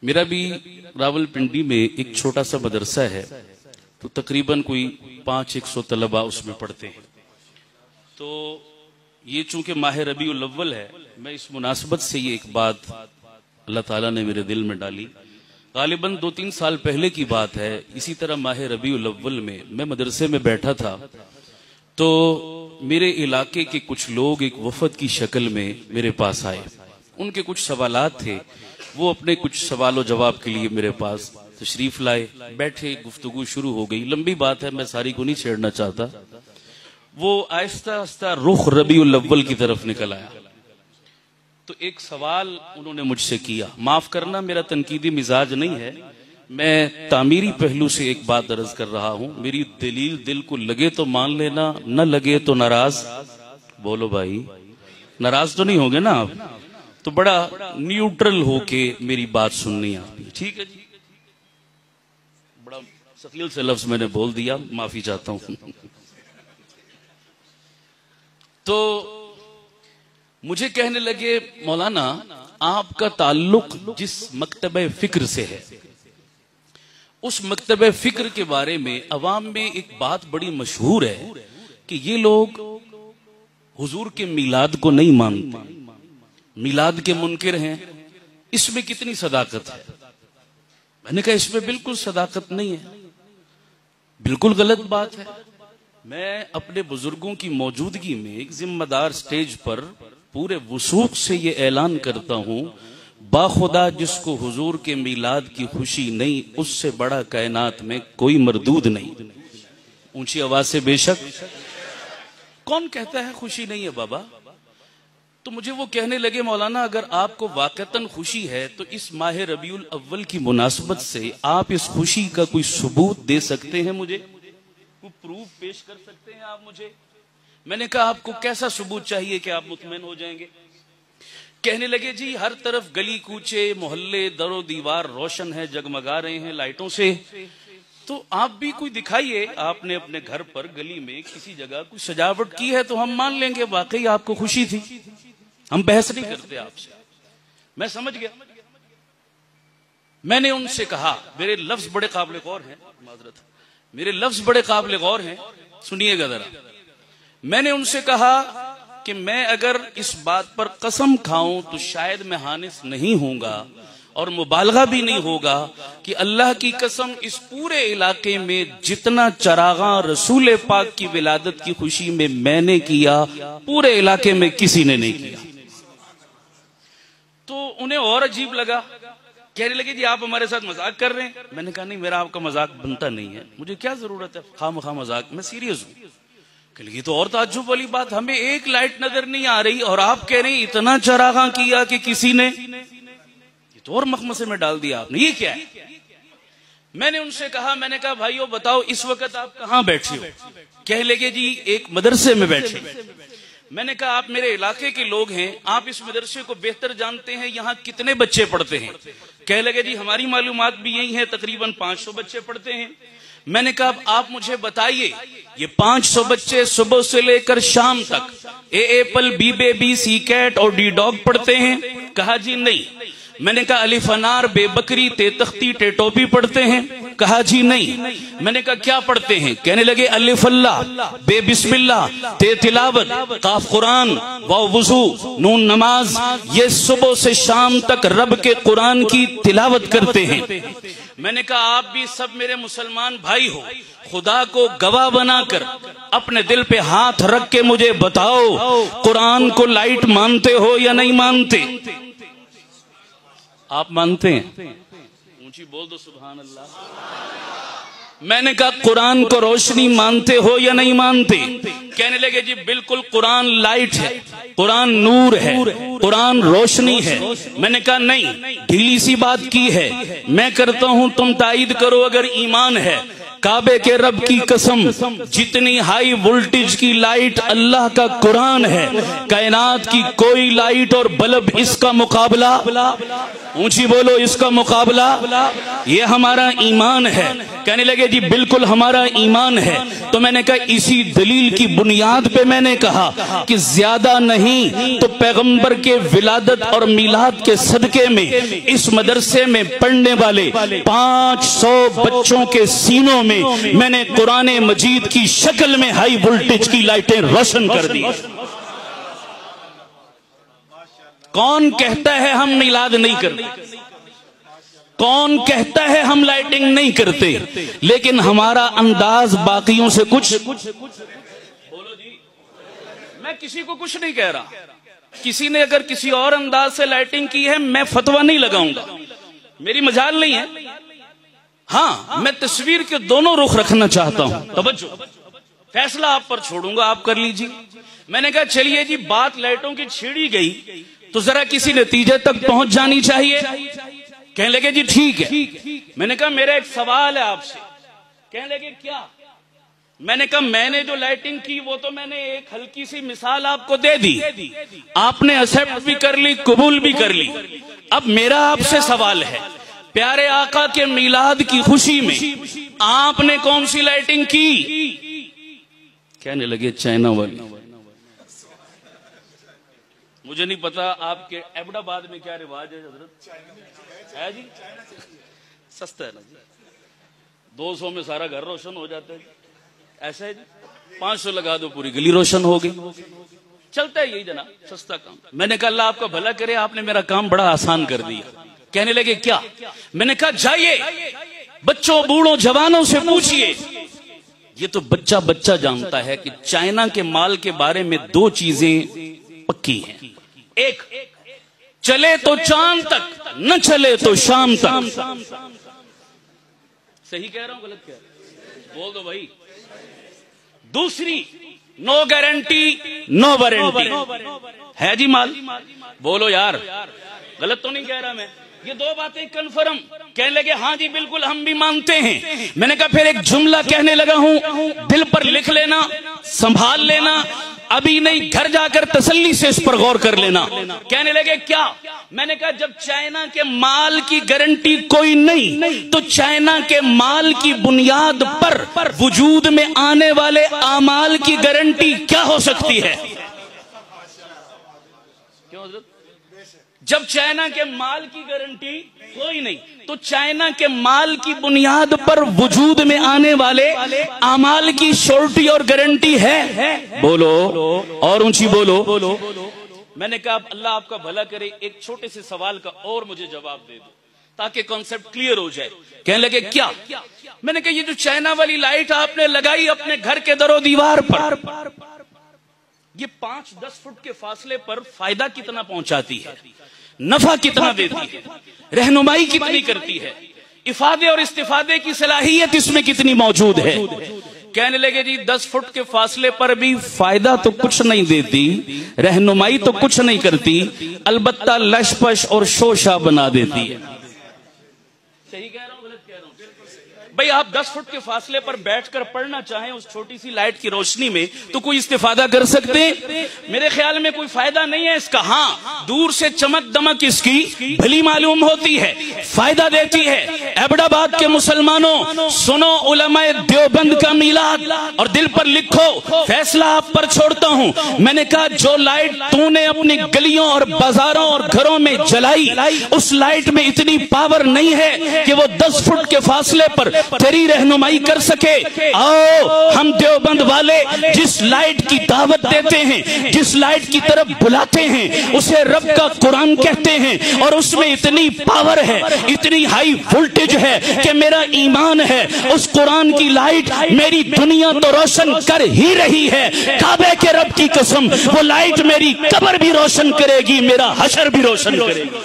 میرا بھی راول پنڈی میں ایک چھوٹا سا مدرسہ ہے، تو تقریباً کوئی 500 طلباء اس میں پڑھتے ہیں۔ تو یہ چونکہ ماہ ربیع الاول ہے، میں اس مناسبت سے یہ ایک بات اللہ تعالیٰ نے میرے دل میں ڈالی۔ غالباً 2-3 سال پہلے کی بات ہے، اسی طرح ماہ ربیع الاول میں مدرسے میں بیٹھا تھا، تو میرے علاقے کے کچھ لوگ ایک وفد کی شکل میں میرے پاس آئے۔ ان کے کچھ سوالات تھے، وہ اپنے کچھ سوال و جواب کے لیے میرے پاس تشریف لائے، بیٹھے، گفتگو شروع ہو گئی۔ لمبی بات ہے، میں ساری کو نہیں چھیڑنا چاہتا۔ وہ آہستہ آہستہ رخ ربیع الاول کی طرف نکل آیا، تو ایک سوال انہوں نے مجھ سے کیا۔ معاف کرنا، میرا تنقیدی مزاج نہیں ہے، میں تعمیری پہلو سے ایک بات عرض کر رہا ہوں۔ میری دلیل دل کو لگے تو مان لینا، نہ لگے تو ناراض بولو بھائی، ناراض تو نہیں ہوگے نا آپ؟ تو بڑا نیوٹرل ہو کے میری بات سننی آپ نے، ٹھیک ہے جی؟ بڑا ثقیل سے لفظ میں نے بول دیا، معافی چاہتا ہوں۔ تو مجھے کہنے لگے، مولانا آپ کا تعلق جس مکتبہ فکر سے ہے، اس مکتبہ فکر کے بارے میں عوام میں ایک بات بڑی مشہور ہے کہ یہ لوگ حضور کے میلاد کو نہیں مانتے، میلاد کے منکر ہیں، اس میں کتنی صداقت ہے؟ میں نے کہا اس میں بالکل صداقت نہیں ہے، بالکل غلط بات ہے۔ میں اپنے بزرگوں کی موجودگی میں ایک ذمہ دار سٹیج پر پورے وثوق سے یہ اعلان کرتا ہوں، باخدا جس کو حضور کے میلاد کی خوشی نہیں، اس سے بڑا کائنات میں کوئی مردود نہیں۔ اونچی آواز سے بے شک۔ کون کہتا ہے خوشی نہیں ہے بابا؟ تو مجھے وہ کہنے لگے، مولانا اگر آپ کو واقعتاً خوشی ہے تو اس ماہ ربیع الاول کی مناسبت سے آپ اس خوشی کا کوئی ثبوت دے سکتے ہیں مجھے؟ کوئی پروف پیش کر سکتے ہیں آپ مجھے؟ میں نے کہا آپ کو کیسا ثبوت چاہیے کہ آپ مطمئن ہو جائیں گے؟ کہنے لگے جی ہر طرف گلی کوچے محلے در و دیوار روشن ہے، جگمگا رہے ہیں لائٹوں سے، تو آپ بھی کوئی دکھائیے، آپ نے اپنے گھر پر گلی میں کسی جگہ کوئی سجاوٹ کی ہے تو ہم مان لیں گے واقعی آپ کو خوشی تھی، ہم بحث نہیں کرتے آپ سے۔ میں سمجھ گیا۔ میں نے ان سے کہا، میرے لفظ بڑے قابل غور ہیں، معذرت، میرے لفظ بڑے قابل غور ہیں، سنیے گا ذرا۔ میں نے ان سے کہا کہ میں اگر اس بات پر قسم کھاؤں تو شاید میں حانث نہیں ہوں گا، اور مبالغہ بھی نہیں ہوگا کہ اللہ کی قسم اس پورے علاقے میں جتنا چراغاں رسول پاک کی ولادت کی خوشی میں نے کیا، پورے علاقے میں کسی نے نہیں کیا۔ تو انہیں اور عجیب لگا، کہنے لگے جی آپ ہمارے ساتھ مذاق کر رہے ہیں۔ میں نے کہا نہیں، میرا آپ کا مذاق بنتا نہیں ہے، مجھے کیا ضرورت ہے خواہ مخواہ مذاق، میں سیریس ہوں۔ کہ یہ تو اور تعجب والی بات، ہمیں ایک لائٹ نظر نہیں آ رہی اور آپ کہہ رہے ہیں اتنا چراغاں کیا کہ کسی نے، یہ تو اور مخمصے میں ڈال دیا آپ نے، یہ کیا ہے؟ میں نے ان سے کہا، میں نے کہا بھائیو بتاؤ اس وقت آپ کہاں بیٹھے ہو؟ کہہ لگے جی ایک مدرسے میں بیٹھے۔ میں نے کہا آپ میرے علاقے کے لوگ ہیں، آپ اس مدرسے کو بہتر جانتے ہیں، یہاں کتنے بچے پڑھتے ہیں؟ کہہ لگے جی ہماری معلومات بھی یہی ہیں، تقریباً 500 بچے پڑھتے ہیں۔ میں نے کہا آپ مجھے بتائیے یہ 500 بچے صبح سے لے کر شام تک اے ایپل بی بیبی سی کیٹ اور ڈی ڈاگ پڑھتے ہیں؟ کہا جی نہیں۔ میں نے کہا الف انار بے بکری تے تختی ٹے ٹوپی پڑھتے ہیں؟ کہا جی نہیں۔ میں نے کہا کیا پڑھتے ہیں؟ کہنے لگے الف اللہ بے بسم اللہ تے تلاوت قاف قرآن واو وضو نون نماز، یہ صبح سے شام تک رب کے قرآن کی تلاوت کرتے ہیں۔ میں نے کہا آپ بھی سب میرے مسلمان بھائی ہو، خدا کو گواہ بنا کر اپنے دل پہ ہاتھ رکھ کے مجھے بتاؤ قرآن کو لائٹ مانتے ہو یا نہیں مانتے؟ آپ مانتے ہیں؟ اونچی بول دو سبحان اللہ۔ میں نے کہا قرآن کو روشنی مانتے ہو یا نہیں مانتے؟ کہنے لگے جی بالکل قرآن لائٹ ہے، قرآن نور ہے، قرآن روشنی ہے۔ میں نے کہا نہیں، ڈھیلی سی بات کی ہے، میں کرتا ہوں تم تائید کرو اگر ایمان ہے۔ کعبے کے رب کی قسم، جتنی ہائی وولٹیج کی لائٹ اللہ کا قرآن ہے، کائنات کی کوئی لائٹ اور بلب اس کا مقابلہ، اونچی بولو، اس کا مقابلہ، یہ ہمارا ایمان ہے۔ کہنے لگے جی بالکل ہمارا ایمان ہے۔ تو میں نے کہا اسی دلیل کی بنیاد پہ میں نے کہا کہ زیادہ نہیں تو پیغمبر کے ولادت اور میلاد کے صدقے میں اس مدرسے میں پڑھنے والے 500 بچوں کے سینوں میں نے قرآن مجید کی شکل میں ہائی وولٹیج کی لائٹیں روشن کر دی۔ کون کہتا ہے ہم میلاد نہیں کرتے؟ کون کہتا ہے ہم لائٹنگ نہیں کرتے؟ لیکن ہمارا انداز باقیوں سے کچھ، بولو جی، میں کسی کو کچھ نہیں کہہ رہا۔ کسی نے اگر کسی اور انداز سے لائٹنگ کی ہے میں فتویٰ نہیں لگاؤں گا، میری مجال نہیں ہے۔ ہاں میں تصویر کے دونوں رخ رکھنا چاہتا ہوں، توجہ، فیصلہ آپ پر چھوڑوں گا، آپ کر لیجیے۔ میں نے کہا چلیے جی بات لائٹوں کی چھیڑی گئی تو ذرا کسی نتیجے تک پہنچ جانی چاہیے۔ کہنے لگے جی ٹھیک ہے۔ میں نے کہا میرا ایک سوال ہے آپ سے۔ کہنے لگے کیا؟ میں نے کہا میں نے جو لائٹنگ کی وہ تو میں نے ایک ہلکی سی مثال آپ کو دے دی، آپ نے ایکسپٹ بھی کر لی، قبول بھی کر لی۔ اب میرا آپ سے سوال ہے، پیارے آقا کے میلاد کی خوشی میں آپ نے کون سی لائٹنگ کی؟ کہنے لگے چائنا والی۔ مجھے نہیں پتا آپ کے ایبٹ آباد میں کیا رواج ہے حضرت، ہے جی؟ سستا ہے نا جی، 200 میں سارا گھر روشن ہو جاتا ہے جی، ایسا ہے جی، 500 لگا دو پوری گلی روشن ہو گئی، چلتا ہے یہی جناب، سستا کام۔ میں نے کہا اللہ آپ کا بھلا کرے، آپ نے میرا کام بڑا آسان کر دیا۔ کہنے لگے کیا؟ میں نے کہا جائیے بچوں بوڑھوں جوانوں سے پوچھئے، یہ تو بچہ بچہ جانتا ہے کہ چائنا کے مال کے بارے میں 2 چیزیں پکی ہیں، ایک چلے تو چاند تک، نہ چلے تو شام تک۔ صحیح کہہ رہا ہوں غلط کہہ رہا ہوں؟ بول دو بھائی۔ دوسری نو گارنٹی نو وارنٹی، ہے جی مال؟ بولو یار، غلط تو نہیں کہہ رہا میں؟ یہ 2 باتیں کنفرم۔ کہنے لگے ہاں جی بالکل ہم بھی مانتے ہیں۔ میں نے کہا پھر ایک جملہ کہنے لگا ہوں، دل پر لکھ لینا، سنبھال لینا، ابھی نہیں گھر جا کر تسلی سے اس پر غور کر لینا۔ کہنے لگے کیا؟ میں نے کہا جب چائنا کے مال کی گارنٹی کوئی نہیں تو چائنا کے مال کی بنیاد پر وجود میں آنے والے اعمال کی گارنٹی کیا ہو سکتی ہے؟ کیوں حضرت؟ جب چائنا کے مال کی گارنٹی کوئی نہیں تو چائنا کے مال کی بنیاد پر وجود میں آنے والے اعمال کی شورٹی اور گارنٹی ہے؟ بولو اور اونچی بولو۔ میں نے کہا اللہ آپ کا بھلا کرے، ایک چھوٹے سے سوال کا اور مجھے جواب دے دو تاکہ کانسیپٹ کلیئر ہو جائے۔ کہنے لگے کیا؟ میں نے کہا یہ جو چائنا والی لائٹ آپ نے لگائی اپنے گھر کے در و دیوار پر، یہ 5-10 فٹ کے فاصلے پر فائدہ کتنا پہنچاتی ہے، نفع کتنا دیتی ہے، رہنمائی کتنی کرتی ہے، افادے اور استفادے کی صلاحیت اس میں کتنی موجود ہے؟ کہنے لگے جی 10 فٹ کے فاصلے پر بھی فائدہ تو کچھ نہیں دیتی، رہنمائی تو کچھ نہیں کرتی، البتہ لش پش اور شوشہ بنا دیتی ہے۔ صحیح کہہ رہا ہوں غلط کہہ رہا ہوں؟ بھئی آپ 10 فٹ کے فاصلے پر بیٹھ کر پڑھنا چاہیں اس چھوٹی سی لائٹ کی روشنی میں تو کوئی استفادہ کر سکتے؟ میرے خیال میں کوئی فائدہ نہیں ہے اس کا۔ ہاں دور سے چمک دمک اس کی بھلی معلوم ہوتی ہے، فائدہ دیتی ہے۔ ایبٹ آباد کے مسلمانوں سنو علماء دیوبند کا میلاد اور دل پر لکھو، فیصلہ آپ پر چھوڑتا ہوں۔ میں نے کہا جو لائٹ تو نے اپنی گلیوں اور بازاروں اور گھروں میں جلائی اس لائٹ میں اتنی پاور نہیں ہے کہ وہ 10 فٹ کے فاصلے پر تیری رہنمائی کر سکے۔ آؤ ہم دیوبند والے جس لائٹ کی دعوت دیتے ہیں، جس لائٹ کی طرف بلاتے ہیں اسے رب کا قرآن کہتے ہیں، اور اس میں اتنی پاور ہے، اتنی ہائی وولٹیج ہے کہ میرا ایمان ہے اس قرآن کی لائٹ میری دنیا تو روشن کر ہی رہی ہے، کعبے کے رب کی قسم وہ لائٹ میری قبر بھی روشن کرے گی، میرا حشر بھی روشن کرے گی۔